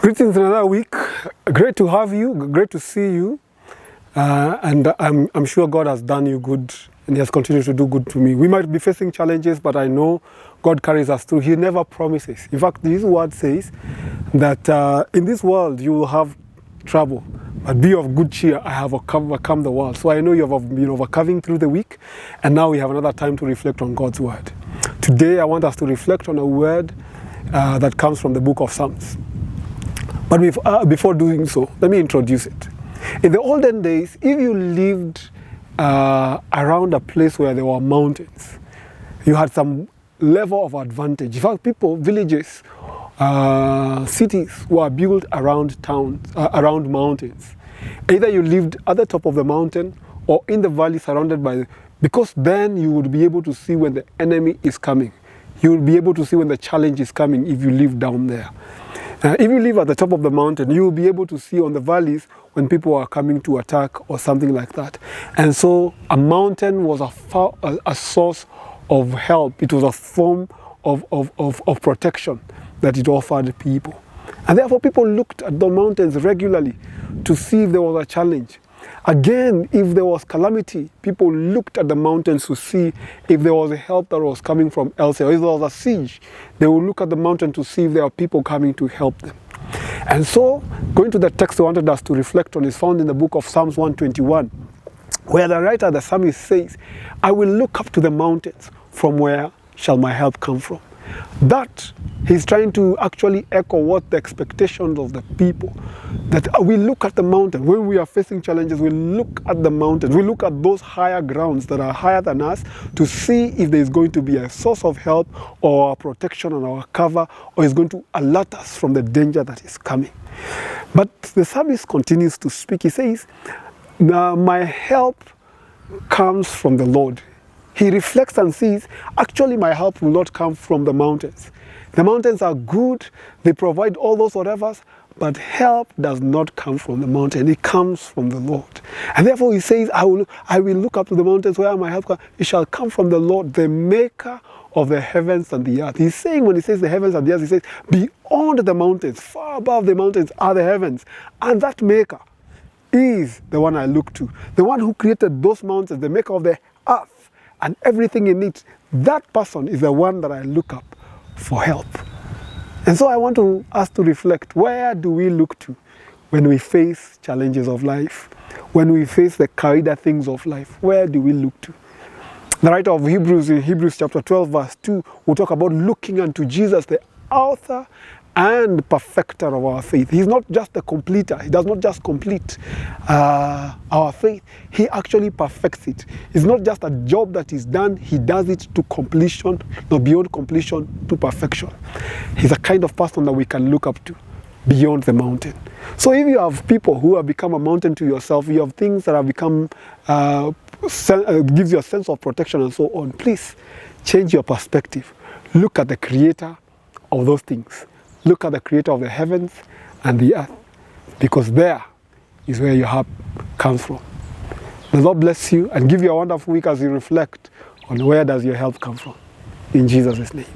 Greetings another week. Great to have you. Great to see you. And I'm sure God has done you good and He has continued to do good to me. We might be facing challenges, but I know God carries us through. He never promises. In fact, His word says that in this world you will have trouble, but be of good cheer. I have overcome the world. So I know you have been overcoming through the week, and now we have another time to reflect on God's word. Today I want us to reflect on a word that comes from the book of Psalms. But before doing so, let me introduce it. In the olden days, if you lived around a place where there were mountains, you had some level of advantage. In fact, villages, cities were built around towns, around mountains. Either you lived at the top of the mountain or in the valley surrounded by, because then you would be able to see when the enemy is coming. You will be able to see when the challenge is coming if you live down there. If you live at the top of the mountain, you will be able to see on the valleys when people are coming to attack or something like that. And so a mountain was a source of help. It was a form of protection that it offered people. And therefore people looked at the mountains regularly to see if there was a challenge. Again, if there was calamity, people looked at the mountains to see if there was a help that was coming from elsewhere. If there was a siege, they would look at the mountain to see if there are people coming to help them. And so, going to the text I wanted us to reflect on is found in the book of Psalms 121, where the writer, the psalmist, says, I will look up to the mountains, from where shall my help come from? That he's trying to actually echo what the expectations of the people, that we look at the mountain. When we are facing challenges, we look at the mountains. We look at those higher grounds that are higher than us to see if there is going to be a source of help or a protection on our cover, or is going to alert us from the danger that is coming. But the psalmist continues to speak. He says, my help comes from the Lord. He reflects and sees, actually my help will not come from the mountains. The mountains are good, they provide all those whatevers, but help does not come from the mountain, it comes from the Lord. And therefore he says, I will look up to the mountains where my help comes. It shall come from the Lord, the maker of the heavens and the earth. He's saying, when he says the heavens and the earth, he says, beyond the mountains, far above the mountains are the heavens. And that maker is the one I look to. The one who created those mountains, the maker of the earth and everything in it, that person is the one that I look up for help. And so I want us to reflect, where do we look to when we face challenges of life? When we face the kawaida things of life, where do we look to? The writer of Hebrews, in Hebrews chapter 12 verse 2, will talk about looking unto Jesus, the author and perfecter of our faith. He's not just the completer. He does not just complete our faith. He actually perfects it. It's not just a job that is done. He does it to completion, not beyond completion, to perfection. He's a kind of person that we can look up to beyond the mountain. So if you have people who have become a mountain to yourself, you have things that have become, gives you a sense of protection and so on, please change your perspective. Look at the creator of those things. Look at the creator of the heavens and the earth, because there is where your help comes from. The Lord bless you and give you a wonderful week as you reflect on where does your help come from. In Jesus' name.